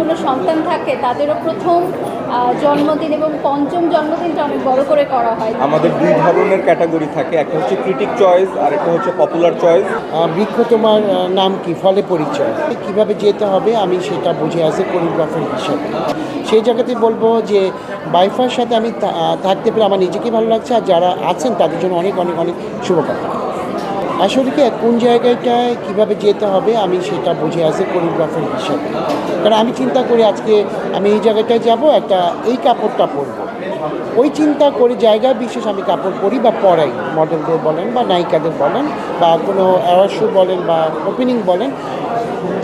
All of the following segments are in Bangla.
কোনো সন্তান থাকে তাদেরও প্রথম জন্মদিন এবং পঞ্চম জন্মদিনটা অনেক বড় করে করা হয়। আমাদের দুই ধরনের ক্যাটাগরি থাকে, একটা হচ্ছে ক্রিটিক চয়েস আর একটা হচ্ছে পপুলার চয়েস। বৃক্ষ তোমার নাম কি, ফলে পরিচয়, কিভাবে যেতে হবে আমি সেটা বুঝে আসি কোরিওগ্রাফার হিসাবে। সেই জায়গাতে বলবো যে বাইফার সাথে আমি থাকতে পেরে আমার নিজেকে ভালো লাগছে, আর যারা আছেন তাদের জন্য অনেক অনেক অনেক শুভকামনা। আসলে কি কোন জায়গাটায় কীভাবে যেতে হবে আমি সেটা বুঝে আসি কোরিওগ্রাফার হিসাবে। কারণ আমি চিন্তা করি আজকে আমি এই জায়গাটায় যাব, একটা এই কাপড়টা পরবো, ওই চিন্তা করে জায়গা বিশেষ আমি কাপড় পরি বা পরাই, মডেলদের বলেন বা নায়িকাদের বলেন বা কোনো অ্যাওয়ার্ড শো বলেন বা ওপেনিং বলেন,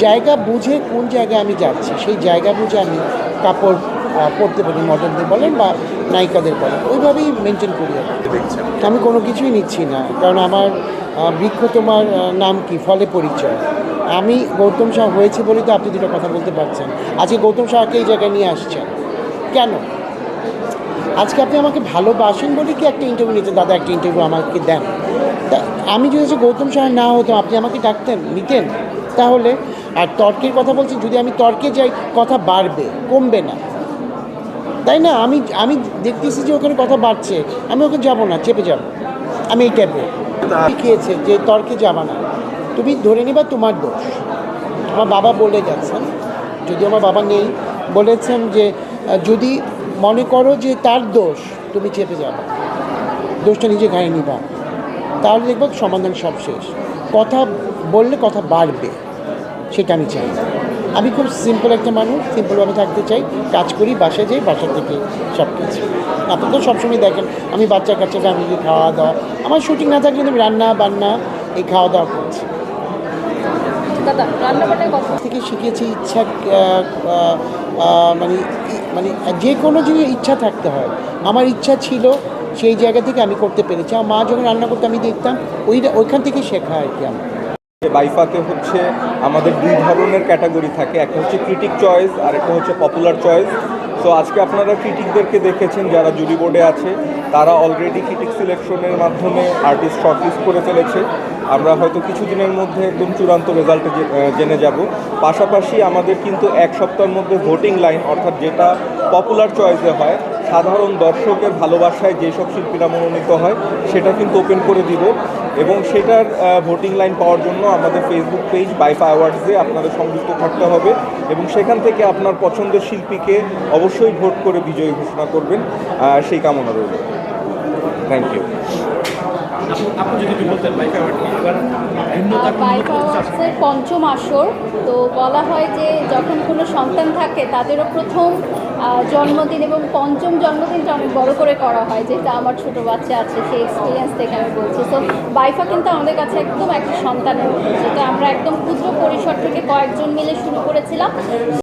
জায়গা বুঝে কোন জায়গায় আমি যাচ্ছি সেই জায়গা বুঝে আমি কাপড় পরতে পারি, মডেলদের বলেন বা নায়িকাদের বলেন, ওইভাবেই মেনটেন করি। আমি কোনো কিছুই নিচ্ছি না, কারণ আমার বৃক্ষ তোমার নাম কি, ফলে পরিচয়। আমি গৌতম শাহ হয়েছে বলেই তো আপনি দুটো কথা বলতে পারছেন। আজকে গৌতম শাহকে এই জায়গায় নিয়ে আসছেন কেন? আজকে আপনি আমাকে ভালোবাসেন বলে কি একটা ইন্টারভিউ নিতে, দাদা একটা ইন্টারভিউ আমাকে দেন। তা আমি যদি গৌতম শাহ না হতো আপনি আমাকে ডাকতেন, নিতেন? তাহলে আর তর্কের কথা বলছি, যদি আমি তর্কে যাই কথা বাড়বে, কমবে না, তাই না? আমি আমি দেখতেছি যে ওখানে কথা বাড়ছে, আমি ওকে যাব না, চেপে যাব। আমি এই টাইপের শিখিয়েছে যে তর্কে যাবা না, তুমি ধরে নিবা তোমার দোষ। আমার বাবা বলে গেছেন, যদি আমার বাবা নেই, বলেছেন যে যদি মনে করো যে তার দোষ, তুমি চেপে যাবা, দোষটা নিজে ঘাড়ে নিবা, তাহলে দেখবো সমাধান সব শেষ। কথা বললে কথা বাড়বে, সেটা আমি চাই। আমি খুব সিম্পল একটা মানুষ, সিম্পলভাবে থাকতে চাই, কাজ করি, বাসায় যাই, বাসা থেকে সব কিছু। আপনি তো সবসময় দেখেন আমি বাচ্চা কাচ্চা ফ্যামিলি খাওয়া দাওয়া, আমার শুটিং না থাকলে আমি রান্না বান্না এই খাওয়া দাওয়া করছি। দাদা রান্নাবান্নার কথা থেকে শিখেছি ইচ্ছা, মানে মানে যে কোনো জিনিস ইচ্ছা থাকতে হয়। আমার ইচ্ছা ছিল, সেই জায়গা থেকে আমি করতে পেরেছি। আমার মা যখন রান্না করতে আমি দেখতাম, ওইখান থেকে শেখা আর কি আমার। বাইফাতে হচ্ছে আমাদের দুই ধরনের ক্যাটাগরি থাকে, একটা হচ্ছে ক্রিটিক চয়েস আর একটা হচ্ছে পপুলার চয়েস। সো আজকে আপনারা ক্রিটিকদেরকে দেখেছেন যারা জুরি বোর্ডে আছে, তারা অলরেডি ক্রিটিক সিলেকশনের মাধ্যমে আর্টিস্ট শর্টলিস্ট করে ফেলেছে। আমরা হয়তো কিছুদিনের মধ্যে একদম চূড়ান্ত রেজাল্টে জেনে যাব। পাশাপাশি আমাদের কিন্তু এক সপ্তাহের মধ্যে ভোটিং লাইন, অর্থাৎ যেটা পপুলার চয়েসে হয়, সাধারণ দর্শকের ভালোবাসায় যেসব শিল্পীরা মনোনীত হয় সেটা কিন্তু ওপেন করে দিব। এবং সেটার ভোটিং লাইন পাওয়ার জন্য আমাদের ফেসবুক পেজ বাইফা অ্যাওয়ার্ডসে আপনাদের সংযুক্ত থাকতে হবে এবং সেখান থেকে আপনার পছন্দের শিল্পীকে অবশ্যই ভোট করে বিজয়ী ঘোষণা করবেন, সেই কামনা রইল। Thank you. বাইফা অ্যাওয়ার্ডসের পঞ্চম আসর, তো বলা হয় যে যখন কোনো সন্তান থাকে তাদেরও প্রথম জন্মদিন এবং পঞ্চম জন্মদিনটা অনেক বড় করে করা হয়, যেটা আমার ছোট বাচ্চা আছে সেই এক্সপিরিয়েন্স থেকে আমি বলছি। তো বাইফা কিন্তু আমাদের কাছে একদম একটা সন্তানের মতো, যেটা আমরা একদম ক্ষুদ্র পরিসর থেকে কয়েকজন মিলে শুরু করেছিলাম।